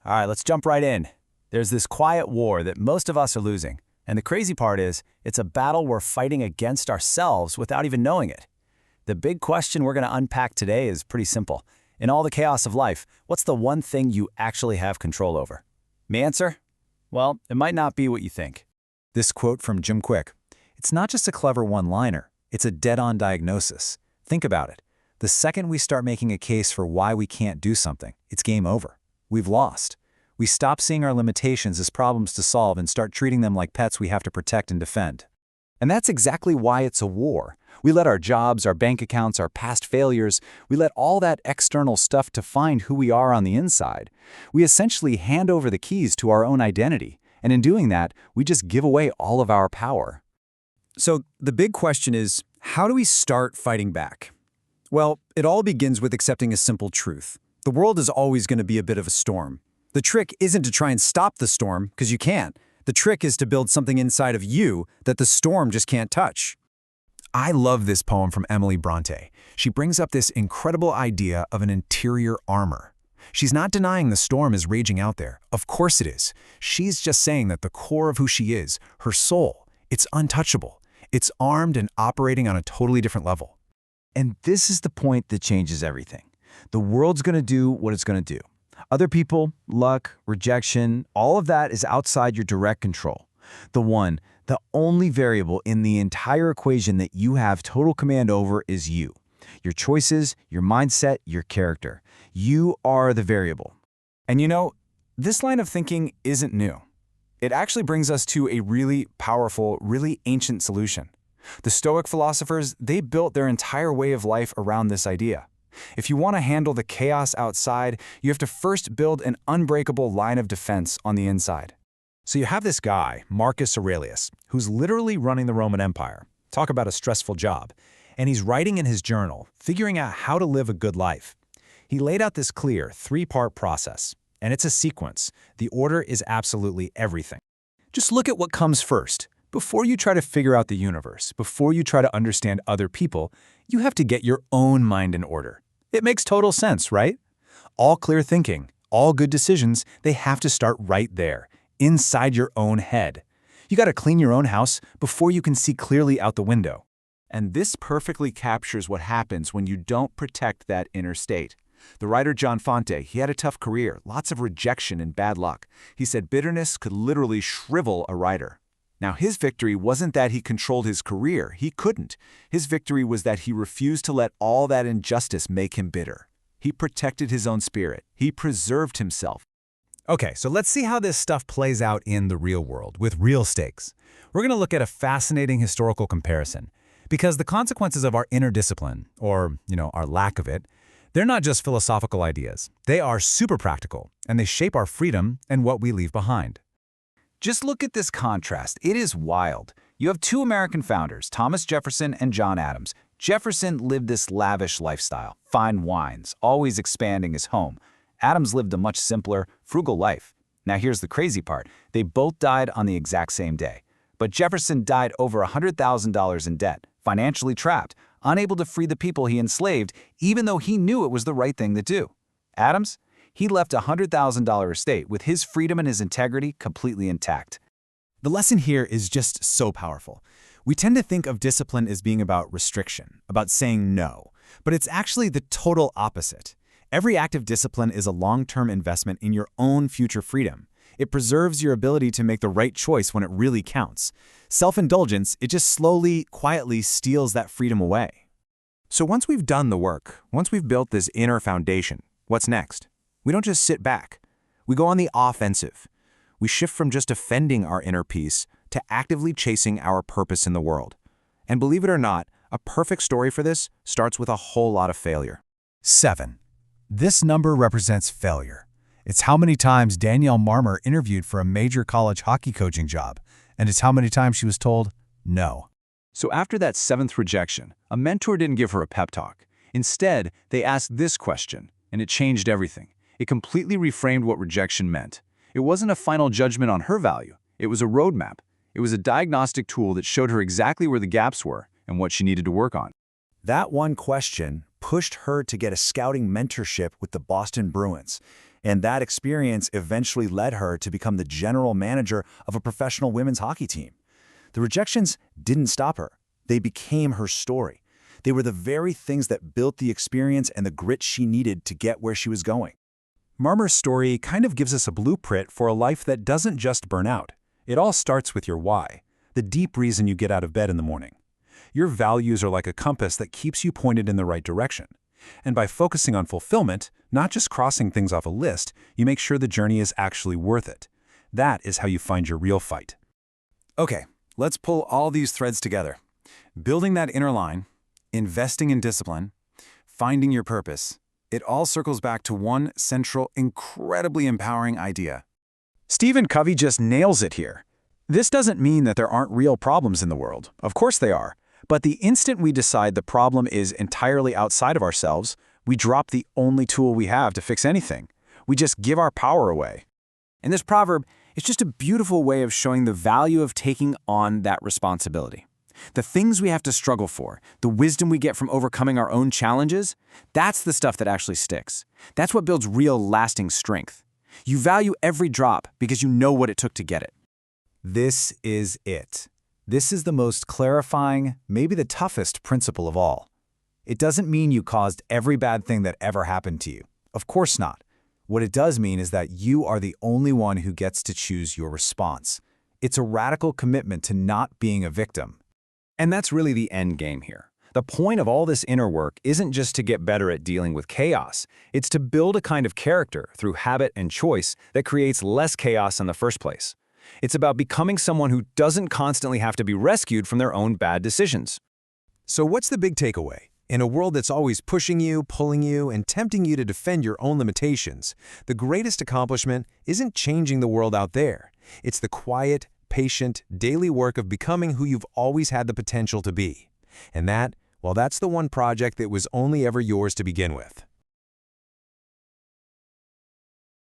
All right, let's jump right in. There's this quiet war that most of us are losing. And the crazy part is, it's a battle we're fighting against ourselves without even knowing it. The big question we're going to unpack today is pretty simple. In all the chaos of life, what's the one thing you actually have control over? My answer? Well, it might not be what you think. This quote from Jim Kwik. It's not just a clever one-liner, it's a dead-on diagnosis. Think about it. The second we start making a case for why we can't do something, it's game over. We've lost. We stop seeing our limitations as problems to solve and start treating them like pets we have to protect and defend. And that's exactly why it's a war. We let our jobs, our bank accounts, our past failures, we let all that external stuff define who we are on the inside. We essentially hand over the keys to our own identity. And in doing that, we just give away all of our power. So the big question is, how do we start fighting back? Well, it all begins with accepting a simple truth. The world is always going to be a bit of a storm. The trick isn't to try and stop the storm, because you can't. The trick is to build something inside of you that the storm just can't touch. I love this poem from Emily Bronte. She brings up this incredible idea of an interior armor. She's not denying the storm is raging out there. Of course it is. She's just saying that the core of who she is, her soul, it's untouchable. It's armed and operating on a totally different level. And this is the point that changes everything. The world's going to do what it's going to do. Other people, luck, rejection, all of that is outside your direct control. The only variable in the entire equation that you have total command over is you. Your choices, your mindset, your character. You are the variable. And you know, this line of thinking isn't new. It actually brings us to a really powerful, really ancient solution. The Stoic philosophers, they built their entire way of life around this idea. If you want to handle the chaos outside, you have to first build an unbreakable line of defense on the inside. So you have this guy, Marcus Aurelius, who's literally running the Roman Empire. Talk about a stressful job. And he's writing in his journal, figuring out how to live a good life. He laid out this clear three-part process, and it's a sequence. The order is absolutely everything. Just look at what comes first. Before you try to figure out the universe, before you try to understand other people, you have to get your own mind in order. It makes total sense, right? All clear thinking, all good decisions, they have to start right there, inside your own head. You got to clean your own house before you can see clearly out the window. And this perfectly captures what happens when you don't protect that inner state. The writer John Fonte, he had a tough career, lots of rejection and bad luck. He said bitterness could literally shrivel a writer. Now, his victory wasn't that he controlled his career. He couldn't. His victory was that he refused to let all that injustice make him bitter. He protected his own spirit. He preserved himself. Okay, so let's see how this stuff plays out in the real world, with real stakes. We're going to look at a fascinating historical comparison, because the consequences of our inner discipline, or, our lack of it, they're not just philosophical ideas. They are super practical, and they shape our freedom and what we leave behind. Just look at this contrast. It is wild. You have two American founders, Thomas Jefferson and John Adams. Jefferson lived this lavish lifestyle, fine wines, always expanding his home. Adams lived a much simpler, frugal life. Now here's the crazy part. They both died on the exact same day. But Jefferson died over $100,000 in debt, financially trapped, unable to free the people he enslaved, even though he knew it was the right thing to do. Adams? He left a $100,000 estate with his freedom and his integrity completely intact. The lesson here is just so powerful. We tend to think of discipline as being about restriction, about saying no, but it's actually the total opposite. Every act of discipline is a long-term investment in your own future freedom. It preserves your ability to make the right choice when it really counts. Self-indulgence, it just slowly, quietly steals that freedom away. So once we've done the work, once we've built this inner foundation, what's next? We don't just sit back. We go on the offensive. We shift from just defending our inner peace to actively chasing our purpose in the world. And believe it or not, a perfect story for this starts with a whole lot of failure. 7. This number represents failure. It's how many times Danielle Marmer interviewed for a major college hockey coaching job, and it's how many times she was told no. So after that 7th rejection, a mentor didn't give her a pep talk. Instead, they asked this question, and it changed everything. It completely reframed what rejection meant. It wasn't a final judgment on her value. It was a roadmap. It was a diagnostic tool that showed her exactly where the gaps were and what she needed to work on. That one question pushed her to get a scouting mentorship with the Boston Bruins. And that experience eventually led her to become the general manager of a professional women's hockey team. The rejections didn't stop her. They became her story. They were the very things that built the experience and the grit she needed to get where she was going. Marmer's story kind of gives us a blueprint for a life that doesn't just burn out. It all starts with your why, the deep reason you get out of bed in the morning. Your values are like a compass that keeps you pointed in the right direction. And by focusing on fulfillment, not just crossing things off a list, you make sure the journey is actually worth it. That is how you find your real fight. Okay, let's pull all these threads together. Building that inner line, investing in discipline, finding your purpose. It all circles back to one central, incredibly empowering idea. Stephen Covey just nails it here. This doesn't mean that there aren't real problems in the world. Of course they are. But the instant we decide the problem is entirely outside of ourselves, we drop the only tool we have to fix anything. We just give our power away. And this proverb is just a beautiful way of showing the value of taking on that responsibility. The things we have to struggle for, the wisdom we get from overcoming our own challenges, that's the stuff that actually sticks. That's what builds real, lasting strength. You value every drop because you know what it took to get it. This is it. This is the most clarifying, maybe the toughest principle of all. It doesn't mean you caused every bad thing that ever happened to you. Of course not. What it does mean is that you are the only one who gets to choose your response. It's a radical commitment to not being a victim. And that's really the end game here. The point of all this inner work isn't just to get better at dealing with chaos. It's to build a kind of character through habit and choice that creates less chaos in the first place. It's about becoming someone who doesn't constantly have to be rescued from their own bad decisions. So what's the big takeaway? In a world that's always pushing you, pulling you, and tempting you to defend your own limitations, the greatest accomplishment isn't changing the world out there. It's the quiet, patient, daily work of becoming who you've always had the potential to be. And that, well, that's the one project that was only ever yours to begin with.